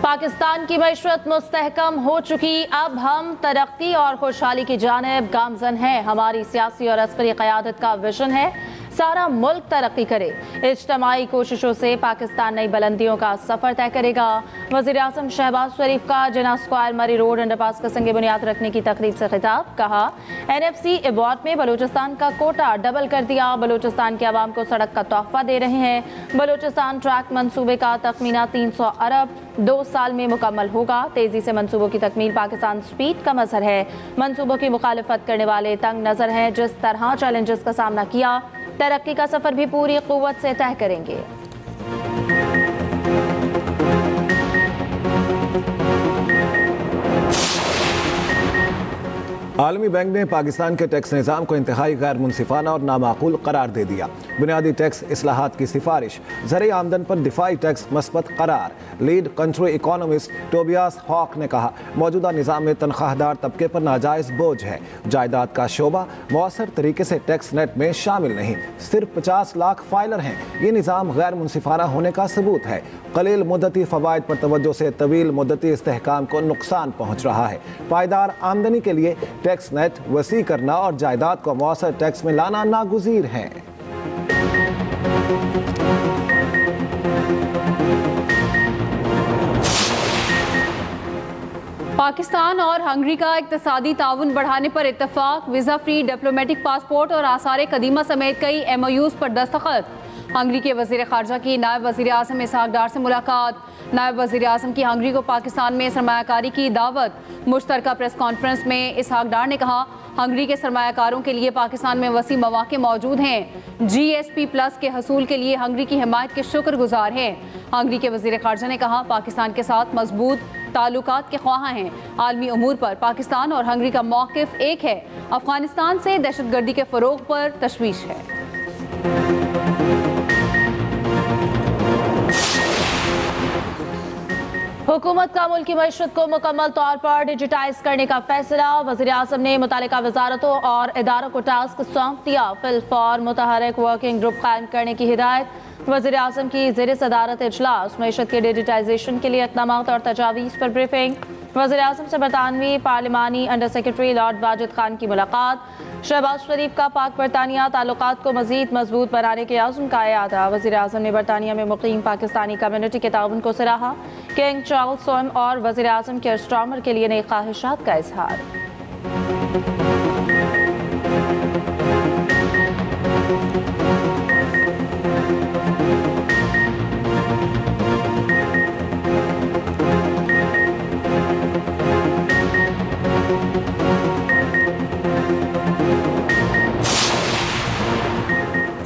पाकिस्तान की मईशत मुस्तहकम हो चुकी, अब हम तरक्की और खुशहाली की जानिब गामजन हैं। हमारी सियासी और अस्करी क़यादत का विजन है सारा मुल्क तरक्की करे। इज्तमाई कोशिशों से पाकिस्तान नई बुलंदियों का सफ़र तय करेगा। वज़ीर आज़म शहबाज शरीफ का जिना स्क्वायर मरी रोड अंडरपास का संग बुनियाद रखने की तकरीब से खिताब। कहा, NFC अवार्ड में बलूचिस्तान का कोटा डबल कर दिया। बलूचिस्तान के अवाम को सड़क का तोहफा दे रहे हैं। बलूचिस्तान ट्रैक मंसूबे का तखमीना 300 अरब 2 साल में मुकम्मल होगा। तेजी से मंसूबों की तकमील पाकिस्तान स्पीड का मजहर है। मंसूबों की मुखालफत करने वाले तंग नजर हैं। जिस तरह चैलेंजेस का सामना किया, तरक्की का सफर भी पूरी कुव्वत से तय करेंगे। आलमी बैंक ने पाकिस्तान के टैक्स निज़ाम को इंतहाई गैर मुनसिफाना और नामाकूल करार दे दिया। बुनियादी टैक्स इस्लाहात की सिफारिश, ज़रिए आमदन पर दिफाई टैक्स मस्बत करार। Lead country economist Tobias Haque ने कहा, मौजूदा निज़ाम में तनख्वाहदार तबके पर नाजायज़ बोझ है। जायदाद का शोबा मौसर तरीके से टैक्स नेट में शामिल नहीं। सिर्फ 50 लाख फाइलर हैं। ये निज़ाम गैर मुनसिफाना होने का सबूत है। कलील मुद्दती फ़वाइद पर तवज्जो से तवील मुद्दती इस्तेहकाम को नुकसान पहुँच रहा है। पायदार आमदनी के लिए टैक्स नेट वसी करना और जायदाद को मौसर टैक्स में लाना नागुज़ीर है। पाकिस्तान और हंगरी का इक्तिसादी ताउन बढ़ाने पर इत्तफाक। वीज़ा फ्री डिप्लोमेटिक पासपोर्ट और आसार कदीमा समेत कई MOUs पर दस्तखत। हंगरी के वज़ीर ख़ारजा की नायब वज़ीर आज़म इसहाक डार से मुलाकात। नायब वज़ीर आज़म की हंगरी को पाकिस्तान में सरमायाकारी की दावत। मुश्तरका प्रेस कॉन्फ्रेंस में इसहाक डार ने कहा, हंगरी के सरमायाकारों के लिए पाकिस्तान में वसी मौके मौजूद हैं। GSP+ के हसूल के लिए हंगरी की हिमायत के शुक्रगुजार हैं। हंगरी के वज़ीर ख़ारजा ने कहा, पाकिस्तान के साथ मजबूत ताल्लुकात के ख्वाह हैं। आलमी उमूर पर पाकिस्तान और हंगरी का मौक़िफ़ एक है। अफ़गानिस्तान से दहशतगर्दी के फ़रोग़ पर तशवीश है। हुकूमत का मुल्क की मईशत को मुकम्मल तौर पर डिजिटाइज करने का फैसला। वज़ीर आज़म ने मुतालिका वजारतों और इदारों को टास्क सौंप दिया। फिल फॉर मुतहरक वर्किंग ग्रुप कायम करने की हिदायत। वज़ीर आज़म की ज़ेर सदारत इजलास। मईशत के डिजिटाइजेशन के लिए इक़दाम और तजावीज़ पर ब्रीफिंग। वज़ीर आज़म से बरतानवी पार्लिमानी under secretary lord Wajid Khan की मुलाकात। शहबाज शरीफ का पाक बरतानिया ताल्लुकात को मज़ीद मजबूत बनाने के आज़म का इयादा। वज़ीर आज़म ने बरतानिया में मुक़ीम पाकिस्तानी कम्यूनिटी के ताउन को सराहा। किंग चार्ल्स स्वयं और वज़ीर आज़म के अस्ट्रामर के लिए नई ख्वाहिशात का इजहार।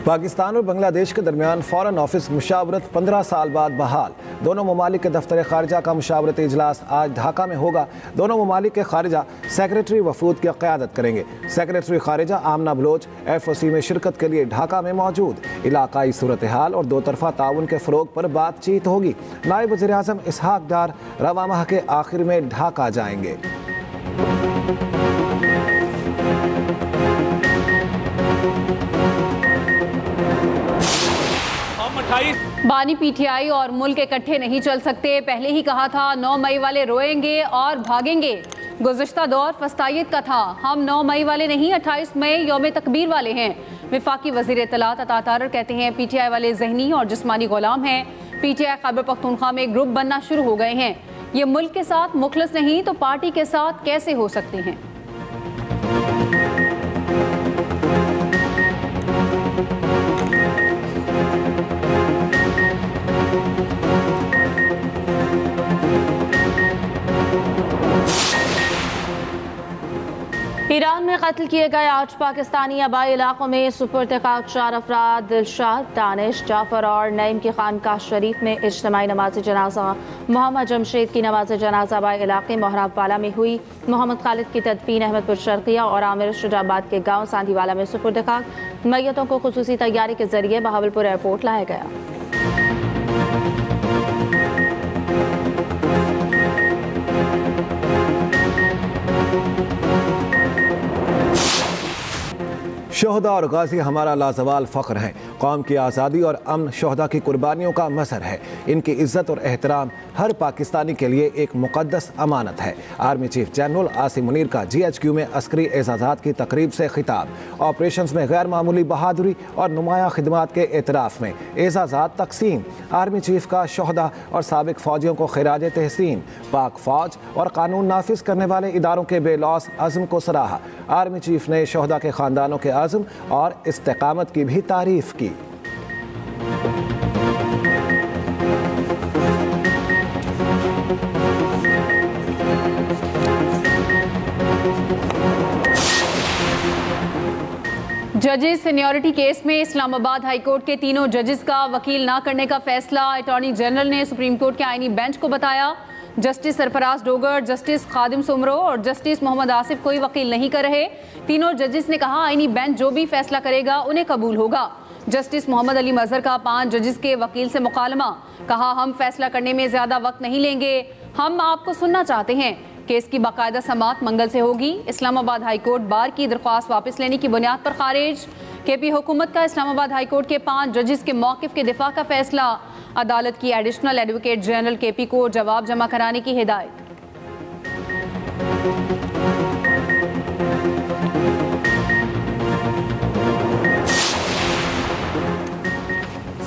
पाकिस्तान और बांग्लादेश के दरमियान फ़ॉरेन ऑफिस मुशावरत 15 साल बाद बहाल। दोनों ममालिक के दफ्तर खारजा का मुशावरती इजलास आज ढाका में होगा। दोनों ममालिक के खारजा सेक्रेटरी वफूद की क़यादत करेंगे। सेक्रेटरी खारजा आमना बलोच FOC में शिरकत के लिए ढाका में मौजूद। इलाकाई सूरत हाल और दो तरफा ताउन के फ़रोग़ पर बातचीत होगी। नायब वज़ीर आज़म इसहाक डार रवा माह के आखिर में ढाका जाएंगे। बानी PTI और मुल्क इकट्ठे नहीं चल सकते। पहले ही कहा था 9 मई वाले रोएंगे और भागेंगे। गुज़िश्ता दौर फस्तायत का था। हम 9 मई वाले नहीं, 28 मई यौम तकबीर वाले हैं। वफाकी वज़ीर इत्तलात अता तारर कहते हैं, PTI वाले ज़हनी और जिस्मानी ग़ुलाम हैं। PTI खैबर पख्तूनख्वा में ग्रुप बनना शुरू हो गए हैं। ये मुल्क के साथ मुखलिस नहीं तो पार्टी के साथ कैसे हो सकते हैं। ईरान में कत्ल किए गए 8 पाकिस्तानी आबाई इलाकों में सुपुर्द-ए-खाक 4 अफराद दिलशाद, दानिश, जाफर और नईम की खानकाह शरीफ में इज्तिमाई नमाज जनाजा। मोहम्मद जमशेद की नमाज जनाजा आबाई इलाके मोहराबवाला में हुई। मोहम्मद खालिद की तदफीन अहमदपुर शर्किया और आमिर शुजाबाद के गाँव सांधीवाला में सुपुर्द-ए-खाक। मैयतों को खुसूसी तैयारी के जरिए बहावलपुर एयरपोर्ट लाया गया। शोहदा और गाजी हमारा लाजवाल फ़ख्र हैं। कौम की आज़ादी और अमन शोहदा की कुर्बानियों का मज़हर है। इनकी इज़्ज़त और एहतराम हर पाकिस्तानी के लिए एक मुक़द्दस अमानत है। Army chief general Asim Munir का GHQ में अस्करी एजाज़ात की तकरीब से खिताब। ऑपरेशन में गैर मामूली बहादुरी और नुमाया खिदमात के एतराफ़ में एजाज़ात तकसीम। आर्मी चीफ का शोहदा और साबिक फ़ौजियों को खिराज तहसीन। पाक फ़ौज और कानून नाफिज करने वाले इदारों के बेलौस अज़्म को सराहा। आर्मी चीफ ने शोहदा के ख़ानदानों के अज़्म और इस्तिक़ामत की भी तारीफ़ की। जजेस सीनियरिटी केस में इस्लामाबाद हाईकोर्ट के तीनों जजेस का वकील ना करने का फैसला अटॉर्नी जनरल ने सुप्रीम कोर्ट के आईनी बेंच को बताया। जस्टिस सरफराज डोगर, जस्टिस खादिम सुमरो और जस्टिस मोहम्मद आसिफ कोई वकील नहीं कर रहे। तीनों जजेस ने कहा आईनी बेंच जो भी फैसला करेगा उन्हें कबूल होगा। जस्टिस मोहम्मद अली मजहर का 5 जजेस के वकील से मुकालमा, कहा हम फैसला करने में ज्यादा वक्त नहीं लेंगे, हम आपको सुनना चाहते हैं। केस की बाकायदा समाअत मंगल से होगी। इस्लामाबाद हाईकोर्ट बार की दरख्वास्त वापस लेने की बुनियाद पर खारिज। KP हुकूमत का इस्लामाबाद हाईकोर्ट के 5 जजेस के मौक़िफ़ के दिफा का फैसला। अदालत की एडिशनल एडवोकेट जनरल KP को जवाब जमा कराने की हिदायत।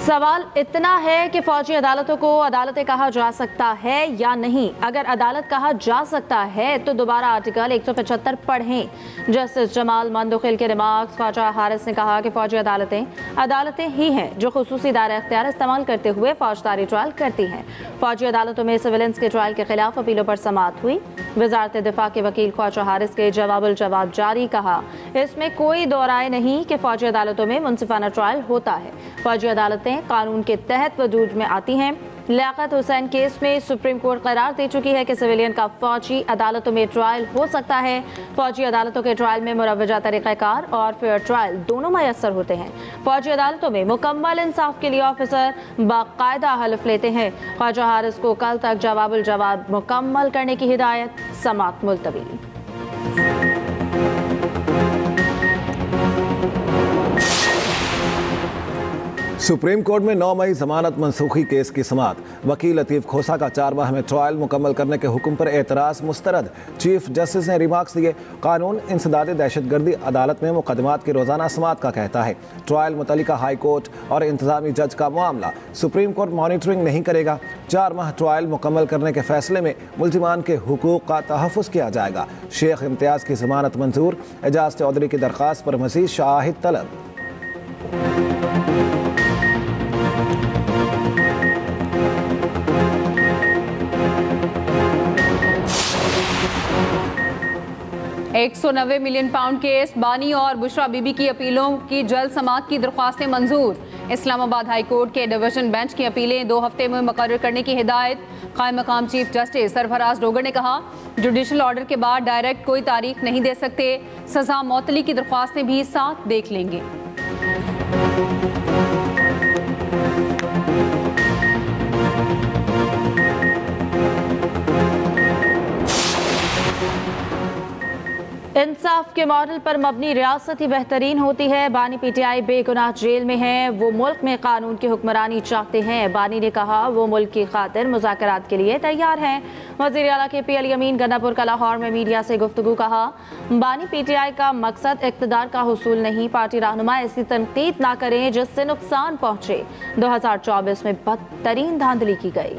सवाल इतना है कि फौजी अदालतों को अदालतें कहा जा सकता है या नहीं। अगर अदालत कहा जा सकता है तो दोबारा आर्टिकल 175 पढ़ें। जस्टिस जमाल मंदुखिल के रिमार्क्स। ख्वाजा हारिस ने कहा कि फौजी अदालतें ही हैं जो खुसूसी दायरा इख्तियार इस्तेमाल करते हुए फौजदारी ट्रायल करती हैं। फौजी अदालतों में सिविलियंस के ट्रायल के खिलाफ अपीलों पर समाअत हुई। वजारत दिफा के वकील ख्वाजा हारिस के जवाब जारी, कहा इसमें कोई दो राय नहीं कि फौजी अदालतों में मुनसिफाना ट्रायल होता है। फौजी अदालतें कानून के तहत वजूद में आती हैं। लियाकत हुसैन केस में सुप्रीम कोर्ट करार दे चुकी है कि सिविलियन का फौजी अदालतों में ट्रायल हो सकता है। फौजी अदालतों के ट्रायल में मुरवजा तरीक़ाकार और फेयर ट्रायल दोनों मैसर होते हैं। फौजी अदालतों में मुकम्मल इंसाफ के लिए ऑफिसर बाकायदा हल्फ लेते हैं। ख्वाजा हारिस को कल तक जवाब मुकम्मल करने की हिदायत। समाअत मुलतवी। सुप्रीम कोर्ट में 9 मई जमानत मनसूखी केस की समाअत। वकील लतीफ़ खोसा का 4 माह में ट्रायल मुकम्मल करने के हुक्म पर एतराज़ मुस्तरद। चीफ जस्टिस ने रिमार्क्स दिए, कानून इंसदाद दहशतगर्दी अदालत में मुकदमात की रोज़ाना समाअत का कहता है। ट्रायल मुतल्लिका हाई कोर्ट और इंतजामी जज का मामला। सुप्रीम कोर्ट मॉनिटरिंग नहीं करेगा। 4 माह ट्रायल मुकम्मल करने के फैसले में मुल्ज़िमान के हुकूक का तहफ़्फ़ुज़ किया जाएगा। शेख इम्तियाज़ की ज़मानत मंजूर। एजाज चौधरी की दरख्वास्त पर मज़ीद शाहिद तलब। £190 मिलियन केस। बानी और बुशरा बीबी की अपीलों की जल्द समाअत की दरख्वास्तें मंजूर। इस्लामाबाद हाई कोर्ट के डिवीजन बेंच की अपीलें 2 हफ्ते में मुकर्रर करने की हिदायत। कायम मकाम चीफ जस्टिस सरफराज डोगर ने कहा जुडिशल ऑर्डर के बाद डायरेक्ट कोई तारीख नहीं दे सकते। सजा मौतली की दरख्वास्तें भी साथ देख लेंगे। इंसाफ के मॉडल पर मबनी रियासत ही बेहतरीन होती है। बानी PTI बेगुनाह जेल में है। वो मुल्क में कानून की हुक्मरानी चाहते हैं। बानी ने कहा वो मुल्क की खातिर मुज़ाकरात के लिए तैयार हैं। वज़ीर आला KP अली अमीन गन्नापुर का लाहौर में मीडिया से गुफ्तगू। कहा बानी PTI का मकसद इक़्तिदार का हुसूल नहीं। पार्टी रहनुमा ऐसी तनकीद ना करें जिससे नुकसान पहुँचे। 2024 में बदतरीन धांधली की गई।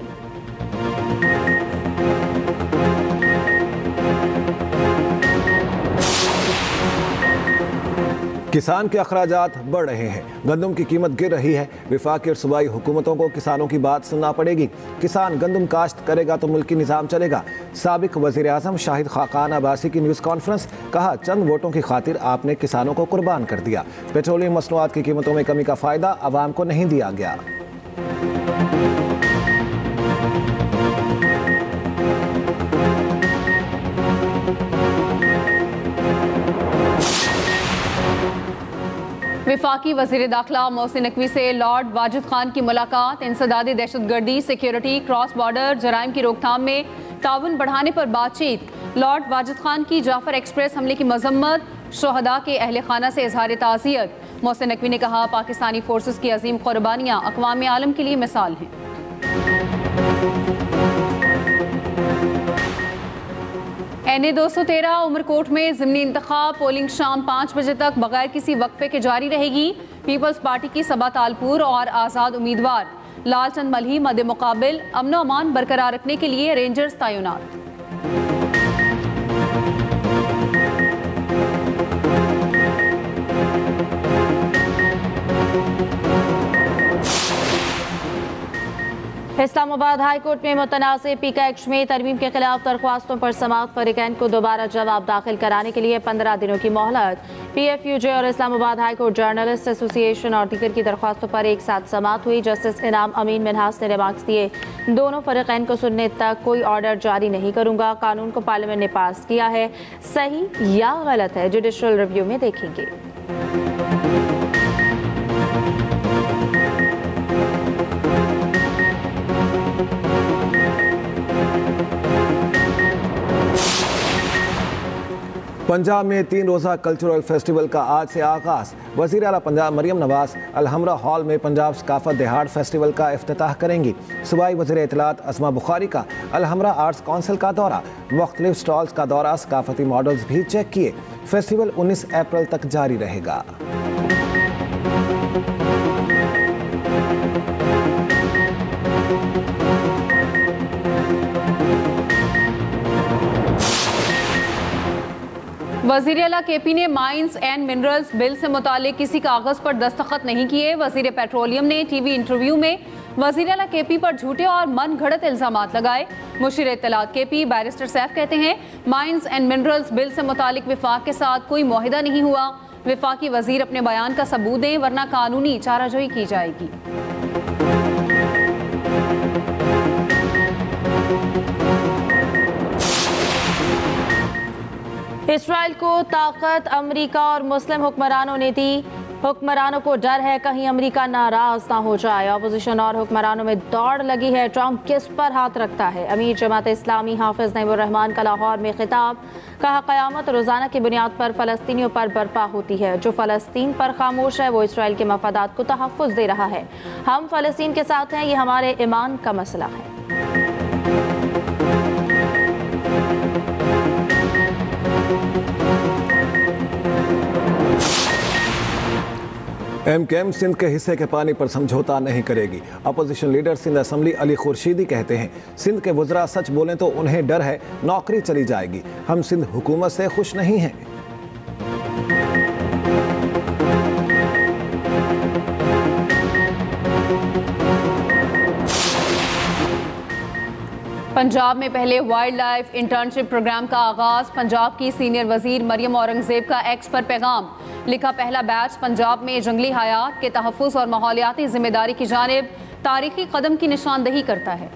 किसान के अखराजात बढ़ रहे हैं। गंदम की कीमत गिर रही है। वफाकी और सूबाई हुकूमतों को किसानों की बात सुनना पड़ेगी। किसान गंदम काश्त करेगा तो मुल्की निज़ाम चलेगा। साबिक वज़ीर आज़म शाहिद खाकान अब्बासी की न्यूज़ कॉन्फ्रेंस। कहा चंद वोटों की खातिर आपने किसानों को कुर्बान कर दिया। पेट्रोलियम मसनूआत की कीमतों में कमी का फ़ायदा आवाम को नहीं दिया गया। वफाकी वज़ीर दाखिला मोहसिन नकवी से लॉर्ड वाजिद खान की मुलाकात। इंसदादी दहशतगर्दी, सिक्योरिटी, क्रॉस बॉर्डर जराइम की रोकथाम में ताउन बढ़ाने पर बातचीत। लॉर्ड वाजिद खान की जाफर एक्सप्रेस हमले की मजम्मत। शोहदा के अहल खाना से इजहार ताज़ियत। मोहसिन नकवी ने कहा, पाकिस्तानी फोर्सेस की अजीम कुर्बानियां अक़वाम आलम के लिए मिसाल हैं। NA 213 उमरकोट में ज़िमनी इंतखाब पोलिंग शाम 5 बजे तक बगैर किसी वक्फे के जारी रहेगी। पीपल्स पार्टी की सबा तालपुर और आज़ाद उम्मीदवार लालचंद मल्ही मद्दे मुकाबिल अमन अमान बरकरार रखने के लिए रेंजर्स तैनात। इस्लामाबाद हाई कोर्ट में मुतनाज़ पीका एक्ट में तरमीम के खिलाफ दरख्वास्तों पर समाअत फरीकैन को दोबारा जवाब दाखिल कराने के लिए 15 दिनों की मोहलत। PFUJ और Islamabad high court journalist association और दीगर की दरख्वास्तों पर एक साथ समाअत हुई। जस्टिस इनाम अमीन मिन्हास ने रिमार्क्स दिए, दोनों फरीकैन को सुनने तक कोई ऑर्डर जारी नहीं करूंगा। कानून को पार्लियामेंट ने पास किया है, सही या गलत है जुडिशल रिव्यू में देखेंगे। पंजाब में 3 रोज़ा कल्चरल फेस्टिवल का आज से आगाज़। वज़ीर आला पंजाब मरियम नवाज़ अलहमरा हॉल में पंजाब सकाफत दिहाड़ फेस्टिवल का इफ्तिताह करेंगी। सूबाई वज़ीर इत्तलात अस्मा बुखारी का अलहमरा आर्ट्स काउंसिल का दौरा, मुख्तलिफ स्टॉल्स का दौरा, सकाफती मॉडल्स भी चेक किए। फेस्टिवल 19 अप्रैल तक जारी रहेगा। वज़ीर आला KP ने माइंस एंड मिनरल्स बिल से मुतालिक किसी कागज़ पर दस्तखत नहीं किए। वज़ीर पेट्रोलियम ने TV इंटरव्यू में वज़ीर आला KP पर झूठे और मन घड़त इल्ज़ामात लगाए। मुशीर इत्तलात KP बैरिस्टर सैफ कहते हैं, माइंस एंड मिनरल्स बिल से मुतालिक विफाक के साथ कोई मुआहिदा नहीं हुआ। विफाकी वज़ीर अपने बयान का सबूत दें वरना कानूनी चाराजोई की जाएगी। इसराइल को ताकत अमेरिका और मुस्लिम हुक्मरानों ने दी। हुक्मरानों को डर है कहीं अमेरिका नाराज ना हो जाए। अपोजिशन और हुक्मरानों में दौड़ लगी है, ट्रंप किस पर हाथ रखता है। अमीर जमात इस्लामी हाफिज नईमुर रहमान का लाहौर में खिताब, कहा क़यामत रोज़ाना की बुनियाद पर फ़लस्तीनियों पर बर्पा होती है। जो फ़लस्तीन पर खामोश है वो इसराइल के मफादात को तहफ़्फ़ुज़ दे रहा है। हम फ़लस्तीन के साथ हैं, ये हमारे ईमान का मसला है। MKM सिंध के हिस्से के पानी पर समझौता नहीं करेगी। Opposition leader Sindh assembly Ali Khurshidi कहते हैं, सिंध के वज़रा सच बोलें तो उन्हें डर है नौकरी चली जाएगी। हम सिंध हुकूमत से खुश नहीं हैं। पंजाब में पहले वाइल्ड लाइफ इंटर्नशिप प्रोग्राम का आगाज। पंजाब की सीनियर वजीर मरियम औरंगजेब का एक्स पर पैगाम, लिखा, पहला बैच पंजाब में जंगली हयात के तहफ़्फ़ुज़ और माहौलियाती जिम्मेदारी की जानिब तारीखी कदम की निशानदही करता है।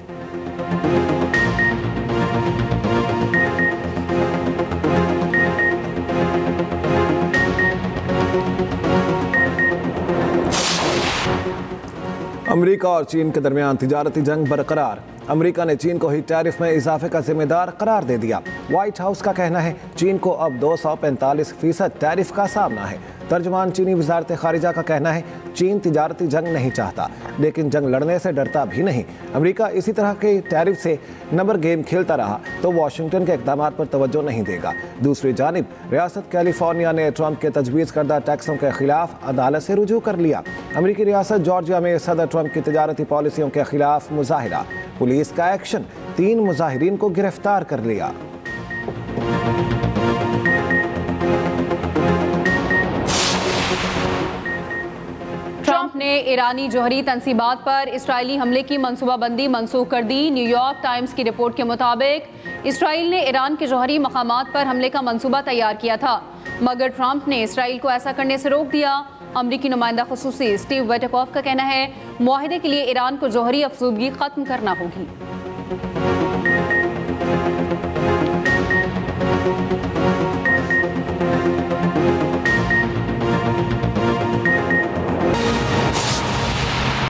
अमेरिका और चीन के दरमियान तिजारती जंग बरकरार। अमेरिका ने चीन को ही टैरिफ में इजाफे का जिम्मेदार करार दे दिया। व्हाइट हाउस का कहना है चीन को अब 245% टैरिफ का सामना है। तर्जुमान चीनी वजारत खारिजा का कहना है चीन तिजारती जंग नहीं चाहता, लेकिन जंग लड़ने से डरता भी नहीं। अमेरिका इसी तरह के टैरिफ से नंबर गेम खेलता रहा तो वाशिंगटन के इक़दामात पर तवज्जो नहीं देगा। दूसरी जानिब रियासत कैलिफोर्निया ने ट्रंप के तजवीज़ करदा टैक्सों के खिलाफ अदालत से रुजू कर लिया। अमेरिकी रियासत जॉर्जिया में सदर ट्रंप की तिजारती पॉलिसियों के खिलाफ मुजाहिरा, पुलिस का एक्शन, 3 मुजाहिरीन को गिरफ्तार कर लिया। ट्रंप ने ईरानी जौहरी तंसीबात पर इसराइली हमले की मनसूबाबंदी मनसूख कर दी। न्यूयॉर्क टाइम्स की रिपोर्ट के मुताबिक इसराइल ने ईरान के जौहरी मकामात पर हमले का मनसूबा तैयार किया था, मगर ट्रंप ने इसराइल को ऐसा करने से रोक दिया। अमरीकी नुमाइंदा खुसूसी स्टीव विटकॉफ का कहना है मुआहिदे के लिए ईरान को जौहरी अफसूदगी खत्म करना होगी।